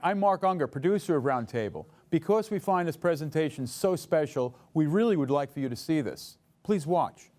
Hi, I'm Mark Unger, producer of Roundtable. Because we find this presentation so special, we really would like for you to see this. Please watch.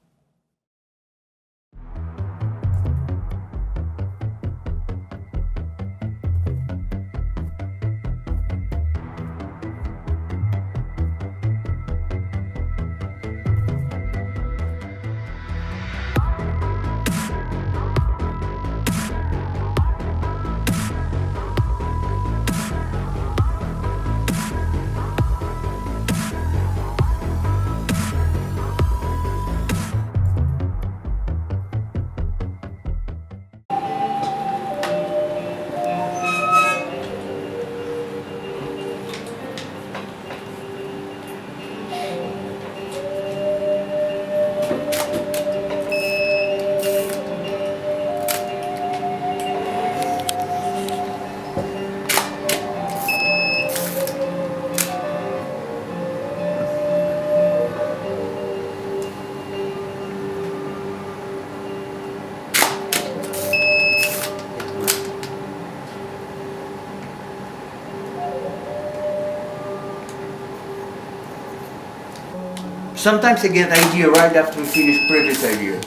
Sometimes I get an idea right after we finish previous idea.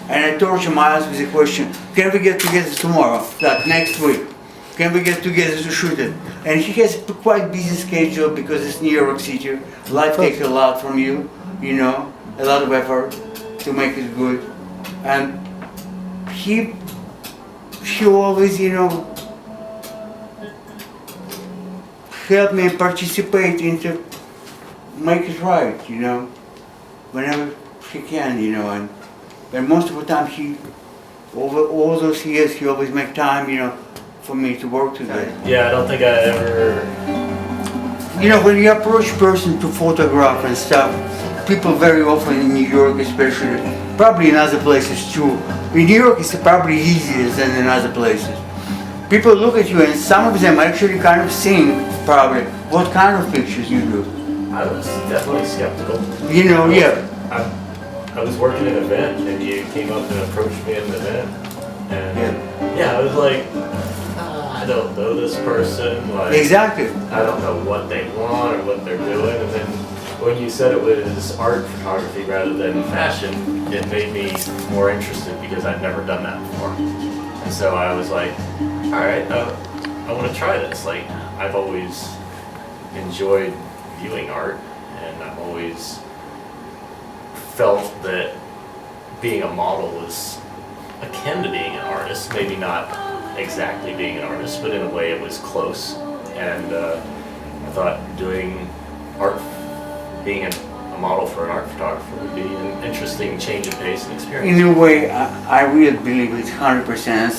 And I torture Miles with the question, can we get together tomorrow, like next week? Can we get together to shoot it? And he has a quite busy schedule because it's New York City. Life takes a lot from you, you know, a lot of effort to make it good. And he always, you know, help me participate into make it right, you know, whenever he can, you know, and most of the time he, over all those years, he always make time, you know, for me to work together. Yeah, I don't think I ever... You know, when you approach person to photograph and stuff, people very often in New York especially, probably in other places too, in New York it's probably easier than in other places. People look at you and some of them actually kind of think, probably, what kind of pictures you do. I was definitely skeptical. You know, yeah. I was working an event and you came up and approached me at an event. And yeah, I was like, I don't know this person. Like, Exactly. I don't know what they want or what they're doing. And then when you said it was art photography rather than fashion, it made me more interested because I'd never done that before. And so I was like, all right, I want to try this. Like, I've always enjoyed viewing art, and I've always felt that being a model was akin to being an artist, maybe not exactly being an artist, but in a way it was close. And I thought doing art, being a model for an art photographer would be an interesting change of pace and experience. In a way, I really believe it's 100%.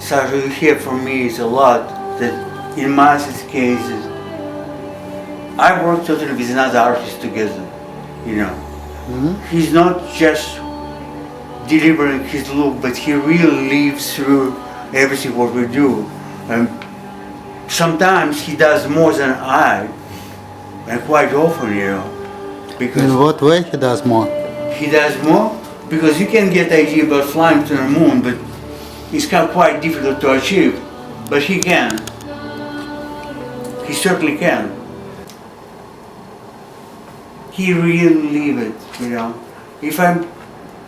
So here for me is a lot that in Miles' cases, I work totally with another artist together, you know. Mm-hmm. He's not just delivering his look, but he really lives through everything what we do. And sometimes he does more than I, and quite often, you know. Because in what way he does more? He does more because you can get idea about flying to the moon, but it's quite difficult to achieve. But he can. He certainly can. He really live it, you know. If I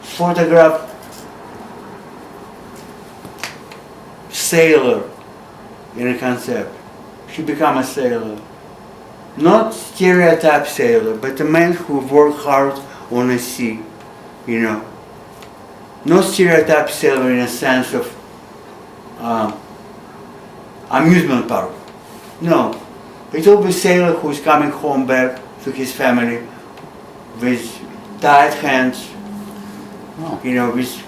photograph sailor in a concept, he become a sailor. Not stereotype sailor, but a man who worked hard on the sea, you know. Not stereotype sailor in a sense of amusement park. No, it will be sailor who is coming home back to his family with tight hands, you know, with,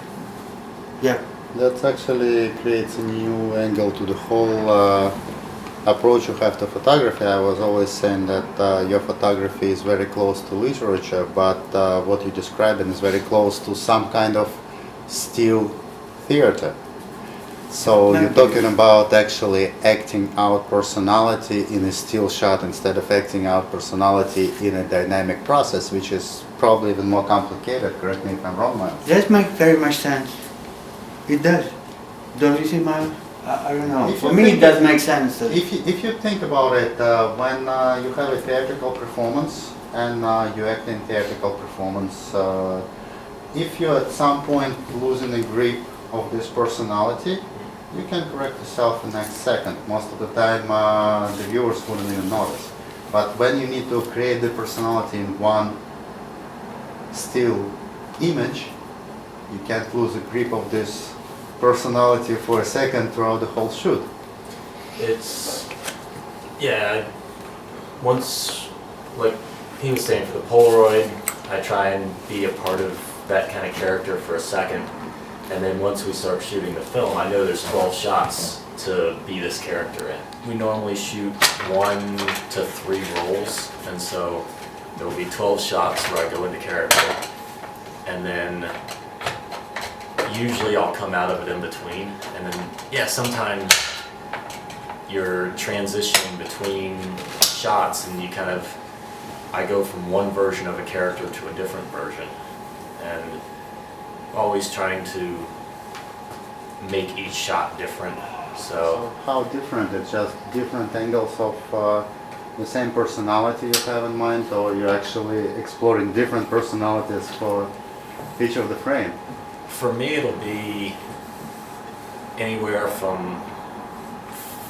yeah. That actually creates a new angle to the whole approach you have to photography. I was always saying that your photography is very close to literature, but what you're describing is very close to some kind of still theater. So you're talking about actually acting out personality in a still shot instead of acting out personality in a dynamic process, which is probably even more complicated. Correct me if I'm wrong, Miles. That makes very much sense. It does. Don't you see, Miles? I don't know. If For you me, think it does make sense. If you think about it, when you have a theatrical performance and you act in theatrical performance, if you at some point losing a grip of this personality, you can correct yourself the next second. Most of the time, the viewers wouldn't even notice. But when you need to create the personality in one still image, you can't lose the grip of this personality for a second throughout the whole shoot. It's, yeah, once, like he was saying, for the Polaroid, I try and be a part of that kind of character for a second. And then once we start shooting the film, I know there's 12 shots to be this character in. We normally shoot 1 to 3 rolls, and so there will be 12 shots where I go into character. And then usually I'll come out of it in between. And then, yeah, sometimes you're transitioning between shots and you kind of, I go from one version of a character to a different version. And always trying to make each shot different. So how different? It's just different angles of the same personality you have in mind, or you're actually exploring different personalities for each of the frame? for me, it'll be anywhere from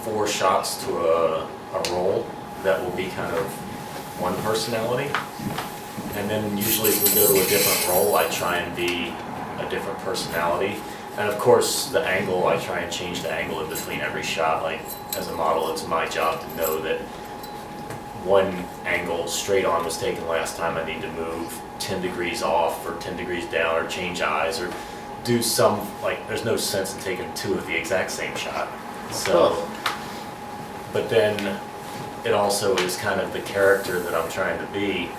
4 shots to a roll that will be kind of one personality. And then usually if we go to a different role, I try and be a different personality. And of course, the angle, I try and change the angle in between every shot. Like, as a model, it's my job to know that one angle straight on was taken last time. I need to move 10 degrees off or 10 degrees down or change eyes or do some, like, there's no sense in taking 2 of the exact same shot. So, but then it also is kind of the character that I'm trying to be.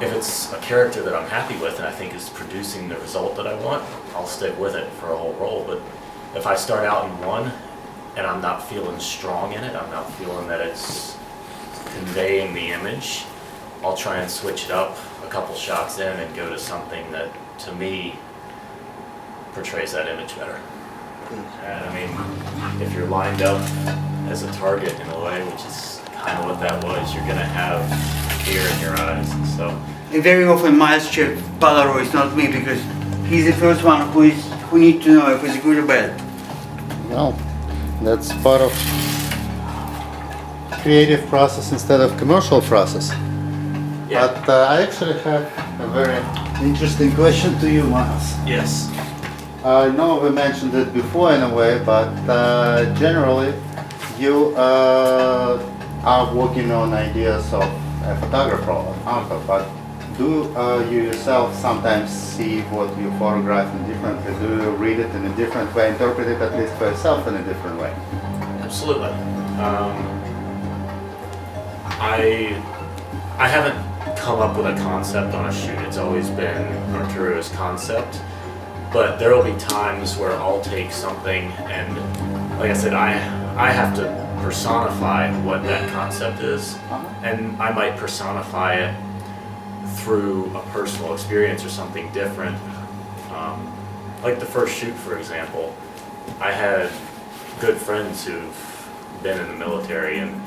If it's a character that I'm happy with and I think is producing the result that I want, I'll stick with it for a whole role. But if I start out in one and I'm not feeling strong in it, I'm not feeling that it's conveying the image, I'll try and switch it up a couple shots in and go to something that, to me, portrays that image better. And I mean, if you're lined up as a target in a way, which is kind of what that was, you're gonna have fear in your eyes. So, And very often Miles check Polaroids, not me, because he's the first one who needs to know if it's good or bad. Well, that's part of creative process instead of commercial process. yeah. But I actually have a very interesting question to you, Miles. Yes. I know we mentioned it before in a way, but generally you are working on ideas of a photographer or an artist, but do you yourself sometimes see what you photograph in differently? Do you read it in a different way, interpret it at least for yourself in a different way? Absolutely. I haven't come up with a concept on a shoot. It's always been Arturo's concept. But there will be times where I'll take something and, like I said, I have to personify what that concept is. And I might personify it through a personal experience or something different. Like the first shoot, for example, I had good friends who've been in the military, and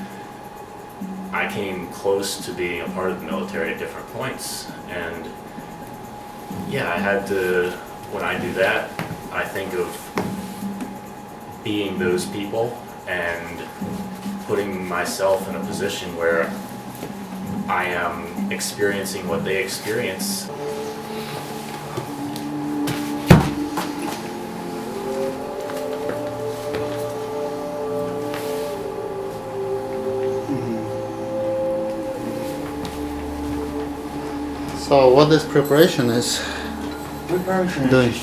I came close to being a part of the military at different points. And yeah, I had to, when I do that, I think of being those people and putting myself in a position where I am experiencing what they experience. So what this preparation is? Preparation Doing. is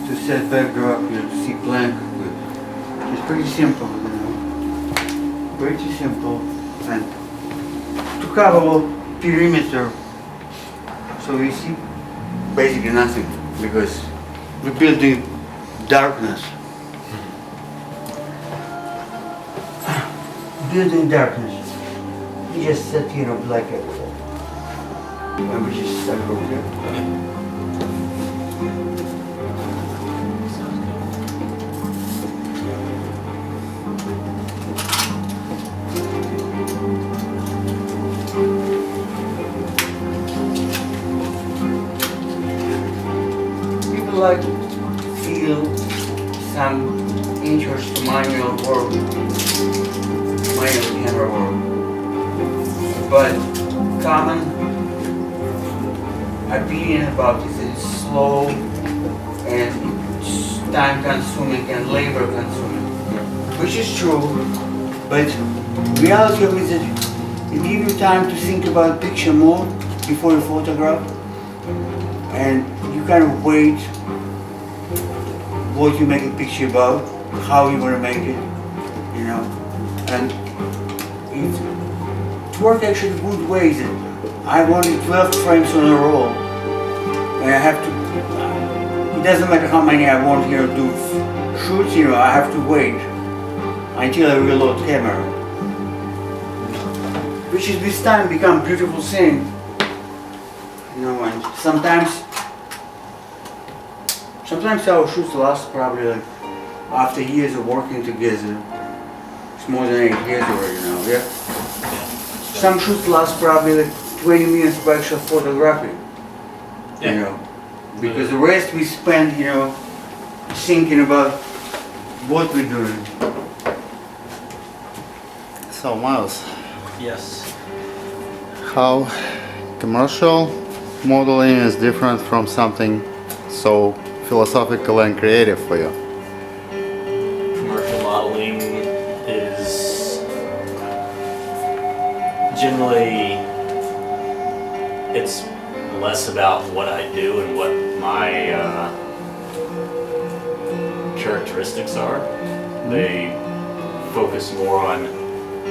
to set backdrop, to see blank. It's pretty simple, pretty simple, and to cover perimeter, so you see basically nothing, because we're building darkness. Building darkness. You just set here a black apple. And we just start over here. like to feel some interest to manual work, manual camera work. But common opinion about it is it's slow and it's time consuming and labor consuming, which is true, but reality of it is that it gives you time to think about picture more before you photograph, and you kind of wait what you make a picture about, how you're gonna make it, you know, and it worked actually good ways. I wanted 12 frames on a roll, and I have to, it doesn't matter how many I want here to shoot, you know, I have to wait until I reload camera. Which is with time become beautiful thing. You know, and sometimes our shoots last probably like after years of working together. It's more than 8 years already now, yeah? Some shoots last probably like 20 minutes of actual photography. Yeah. You know, because the rest we spend, you know, thinking about what we're doing. So Miles, Yes. how commercial modeling is different from something so philosophical and creative for you? Commercial modeling is generally, it's less about what I do and what my characteristics are. They focus more on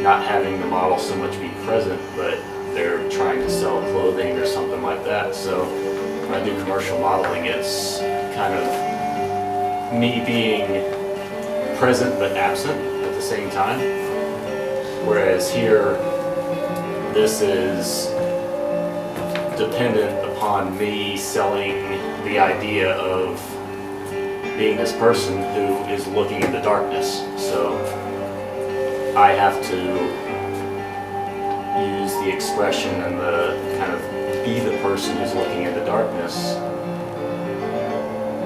not having the model so much be present, but they're trying to sell clothing or something like that. So when I do commercial modeling, it's kind of me being present but absent at the same time. Whereas here, this is dependent upon me selling the idea of being this person who is looking in the darkness. So I have to use the expression and the kind of be the person who's looking in the darkness.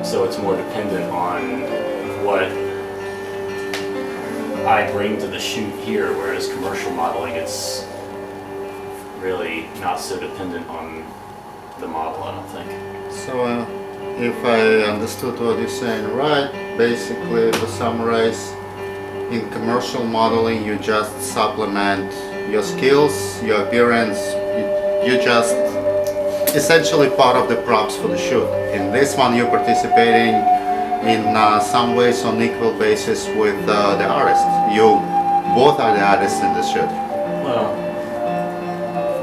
So it's more dependent on what I bring to the shoot here, whereas commercial modeling, it's really not so dependent on the model, I don't think. So if I understood what you're saying right, basically to summarize, in commercial modeling you just supplement your skills, your appearance, you just essentially part of the props for the shoot. In this one you're participating in some ways on equal basis with the artist. You both are the artists in the shoot. Well,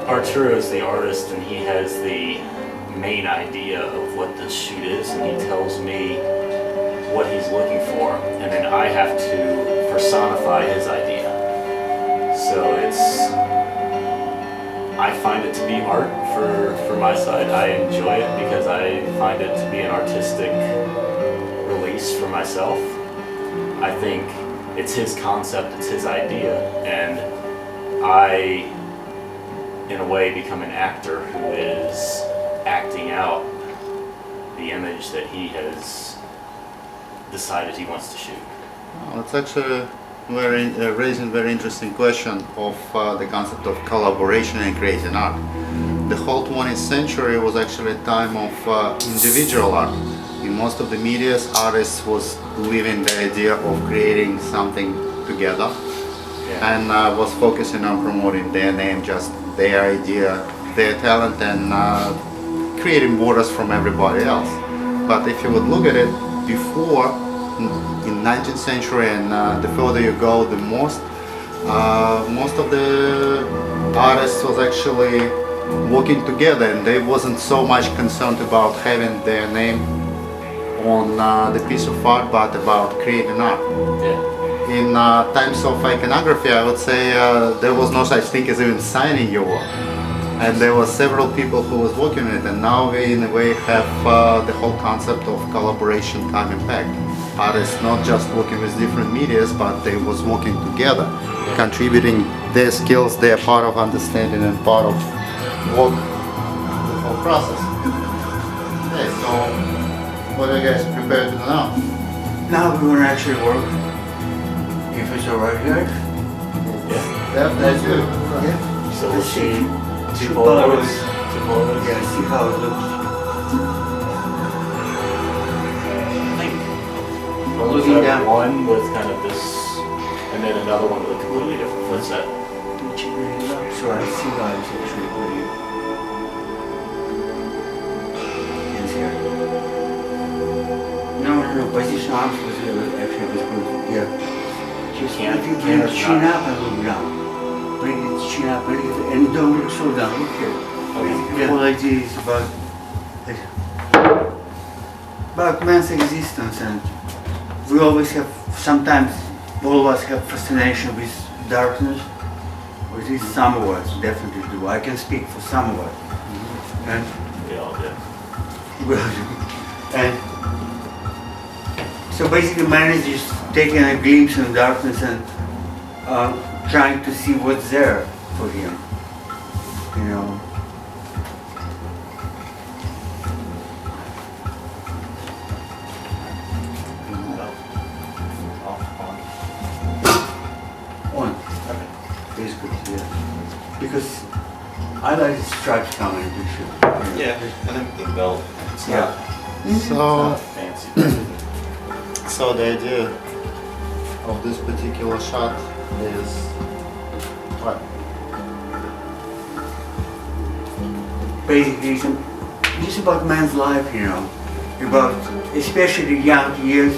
Arturo is the artist and he has the main idea of what this shoot is, and he tells me what he's looking for, and then I have to personify his idea. So I find it to be art for my side. I enjoy it because I find it to be an artistic release for myself. I think it's his concept, it's his idea, and I, in a way, become an actor who is acting out the image that he has decided he wants to shoot. Well, it's actually raising very interesting question of the concept of collaboration in creating art. The whole 20th century was actually a time of individual art. In most of the medias, artists was living the idea of creating something together, and was focusing on promoting their name, just their idea, their talent, and creating borders from everybody else. But if you would look at it before, in 19th century and the further you go, the most of the artists was actually working together, and they wasn't so much concerned about having their name on the piece of art, but about creating art. Yeah. In times of iconography, I would say there was no such thing as even signing your work, and there were several people who was working on it, and now we in a way have the whole concept of collaboration coming back. Artists not just working with different medias, but they was working together, contributing their skills, their part of understanding and part of work, the whole process. Okay, so What are you guys prepared to do now? Now we're gonna actually work. If it's alright, guys. Yeah. Definitely do. Yeah. So we'll Let's see. shoot two Two Polaroids. Polaroids. Two Polaroids. Yeah, see how it looks. We'll Looking have down. one with kind of this, and then another one with a completely different footset. So I see how it's actually good. Yes, here. No, position arms was actually was good. Yeah. Just Can't- if you bring the can't chin not. up and look down. Bring the chin up and don't look so down. Look here. Okay. The whole idea is about man's existence, and we always have, sometimes all of us have fascination with darkness. With this, some of us definitely do. I can speak for some of us. And We all did. well, and so basically man is just taking a glimpse in darkness and trying to see what's there for him. You know. On. It's good, yeah. Because I like the stripes coming in picture. Yeah, I think the belt. It's Yeah. not So, Fancy. so the idea of this particular shot is what? Basically, it's about man's life, you know. About especially young years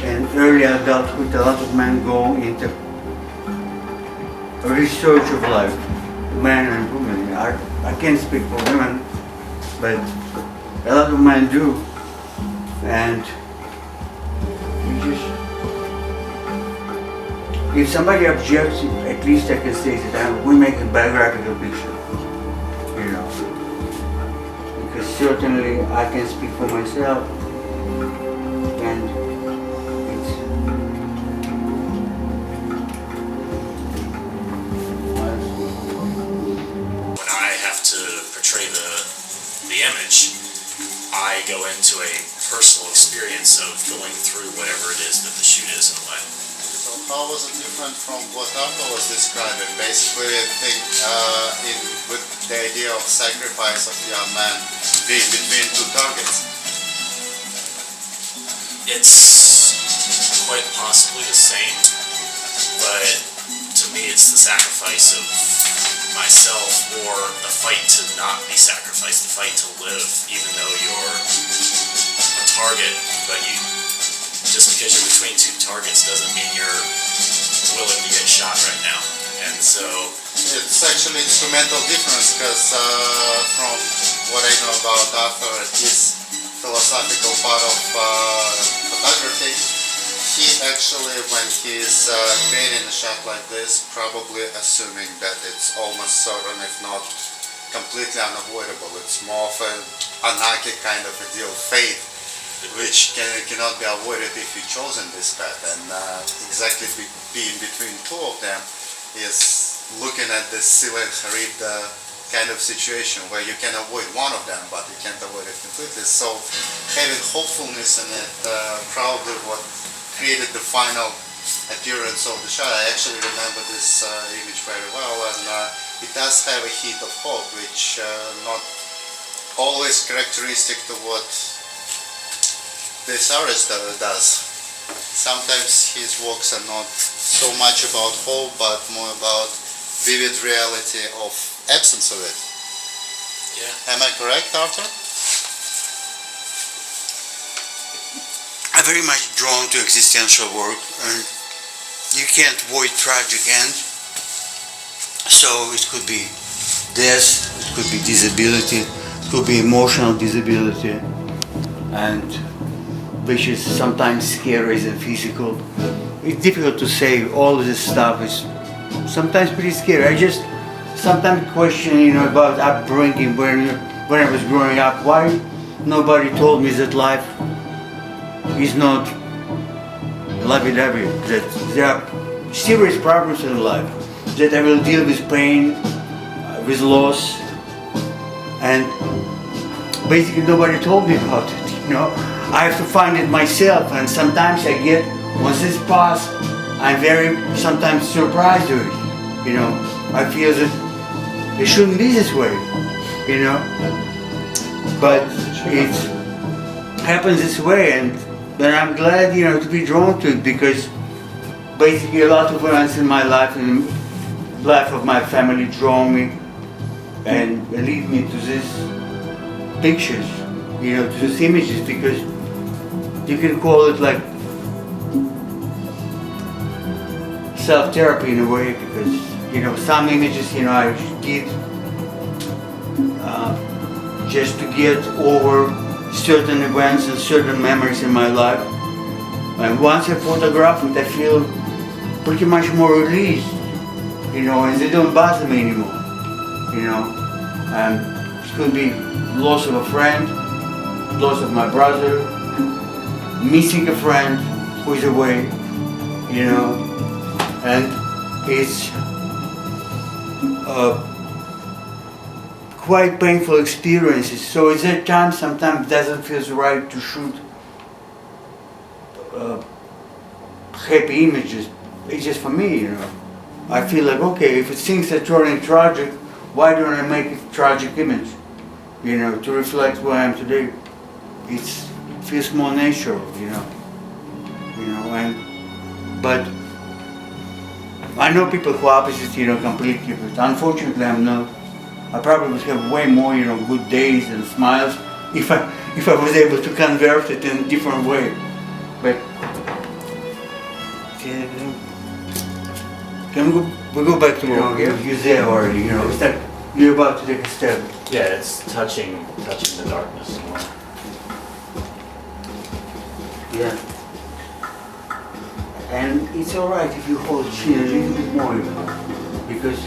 and early adulthood, a lot of men go into research of life, men and women. I can't speak for women, but a lot of men do. And you just, if somebody objects, at least I can say that we make a biographical picture, you know. Because certainly I can speak for myself, and it's When I have to portray the image, I go into a personal experience of going through whatever it is that the shoot is in a way. So how was it different from what Arthur was describing? Basically, I think with the idea of sacrifice of young man being between two targets. It's quite possibly the same, but to me it's the sacrifice of myself or the fight to not be sacrificed, the fight to live even though you're a target, but just because you're between two targets doesn't mean you're willing to get shot right now. And so It's actually instrumental difference because from what I know about Arthur, his philosophical part of photography, he actually, when he's creating a shot like this, probably assuming that it's almost certain, if not completely unavoidable. It's more of an anarchic kind of a deal, fate, which cannot be avoided if you've chosen this path. And exactly being between two of them is looking at this silent, harried kind of situation where you can avoid one of them, but you can't avoid it completely. So having hopefulness in it probably what created the final appearance of the shot. I actually remember this image very well, and it does have a hint of hope, which not always characteristic to what this artist does. Sometimes his works are not so much about hope, but more about vivid reality of absence of it. yeah. Am I correct, Arthur? I'm very much drawn to existential work, and you can't avoid tragic ends. So it could be death, it could be disability, it could be emotional disability, and which is sometimes scary than physical. It's difficult to say. All of this stuff is sometimes pretty scary. I just sometimes question, about upbringing when I was growing up. Why nobody told me that life is not lovey-dovey, that there are serious problems in life, that I will deal with pain, with loss, and basically nobody told me about it, I have to find it myself, and sometimes I get, once it's passed, I'm very sometimes surprised with it. You know, I feel that it shouldn't be this way, you know, but it happens this way, and then I'm glad, you know, to be drawn to it, because basically a lot of events in my life and life of my family draw me and lead me to these pictures, you know, to these images, because you can call it like self-therapy in a way, because, you know, some images, you know, I did just to get over certain events and certain memories in my life. And once I photograph it, I feel pretty much more released, you know, and they don't bother me anymore, you know. And it could be loss of a friend, loss of my brother, missing a friend who is away, you know, and it's quite painful experiences. So at that time, sometimes it doesn't feel right to shoot happy images. It's just for me, you know. I feel like, okay, if things are turning tragic, why don't I make a tragic image? You know, to reflect where I am today. It feels more natural, you know. But I know people who are opposites, you know, completely, but unfortunately I'm not. I probably would have way more, you know, good days and smiles if I was able to convert it in a different way. But we go back to, you know, you're there already, you know, it's like you're about to take a step. Yeah, it's touching the darkness more. Yeah. And it's alright if you hold chin a little bit more, you know, because,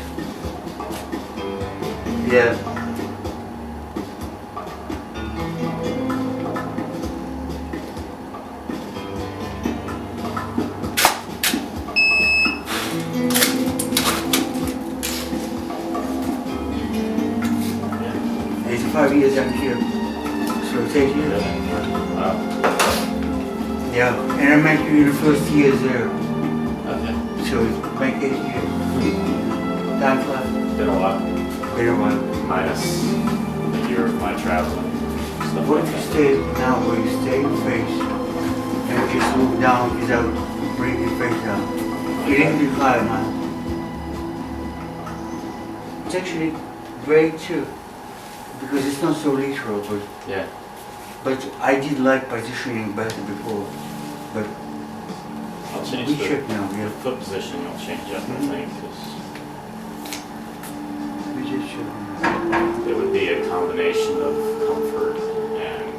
yeah. Yeah. 85 years I'm here, so it's 8 years. Wow. Yeah, and I met you in the first years there, Okay. so it's like 8 years. Time flies. Been a while. Been a while. Minus a year of my traveling. Stuff What like if you that. stay now, where you stay face and just look down without bringing your face down? It ain't too high, man. It's actually great too, because it's not so literal, Yeah. but I did like positioning better before. But I'll change we the check now, yeah. foot position. I'll change up, I think, 'cause We just check. it would be a combination of comfort and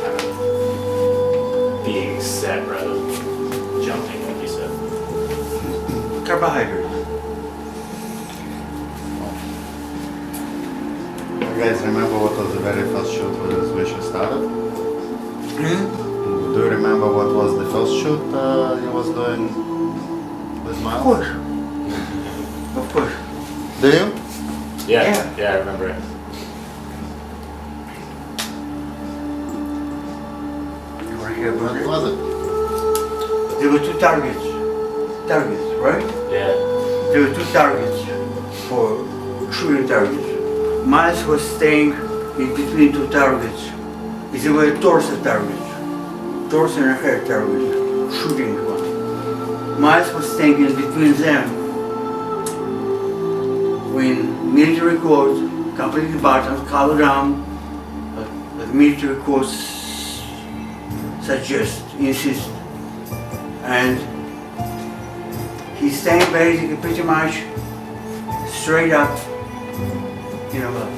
kind of being set rather than jumping, like you said. Carbohydrates. You guys remember what was the very first shoot with which you started? Do you remember what was the first shoot you was doing with Of Miles? course. Of course. Do you? Yeah, Yeah. yeah, I remember it. You want to hear about What it? was it? There were two targets. Targets, right? Yeah. There were two targets for shooting targets. Miles was staying in between two targets. There were torso targets. Torso and head targets. Shooting one. Miles was staying in between them when military codes, completely buttoned, covered down, the military codes suggest, insist. And he's staying basically pretty much straight up, you know.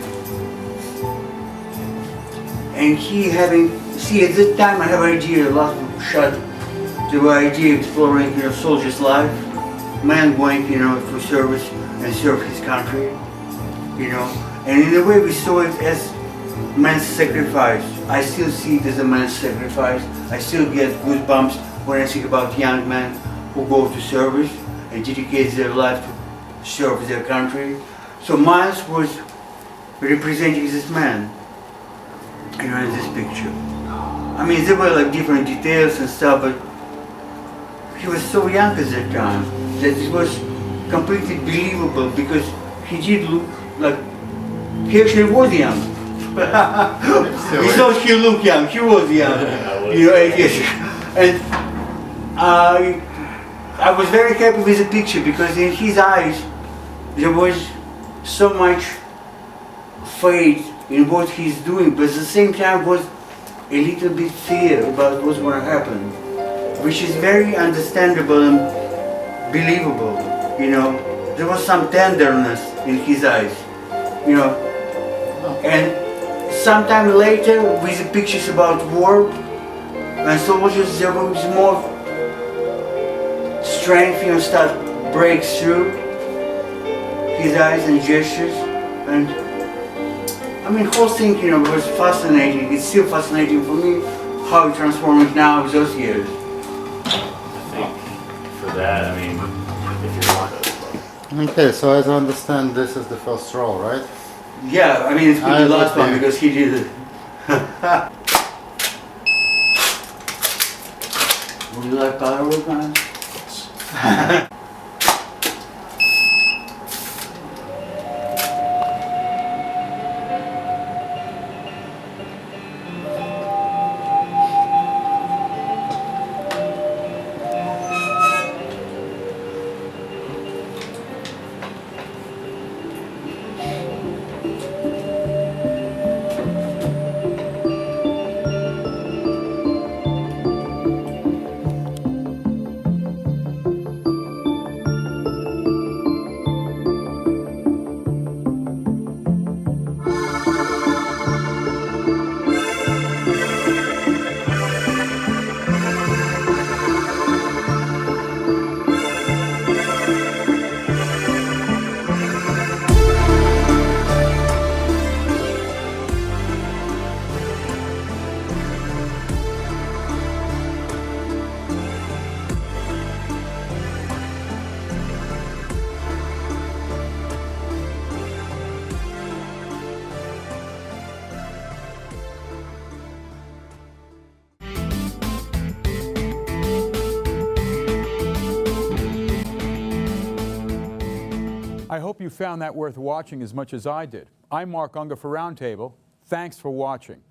And he having, see at that time I have idea, a lot of shot, the idea exploring, you know, soldier's life, man going, you know, for service and serve his country, you know. And in a way we saw it as man's sacrifice. I still see it as a man's sacrifice. I still get goosebumps when I think about young men who go to service and dedicate their life to serve their country. So Miles was representing this man, you know, in this picture. I mean, there were like different details and stuff, but he was so young at that time that it was completely believable because he did look like he actually was young. We thought he looked young. He was young. You know, I guess. And I was very happy with the picture because in his eyes there was so much faith in what he's doing, but at the same time was a little bit fear about what's going to happen, which is very understandable and believable. You know, there was some tenderness in his eyes. You know, and sometime later, with the pictures about war and soldiers, there was more strength, you know, start breaks through his eyes and gestures, and I mean, whole thing, you know, was fascinating. It's still fascinating for me how it transformed now with those years. I think for that, I mean, if you're not Okay, so as I understand, this is the first roll, right? Yeah, I mean, it's been the last one because he did it. Would you like color work on it? I hope you found that worth watching as much as I did. I'm Mark Unger for Roundtable. Thanks for watching.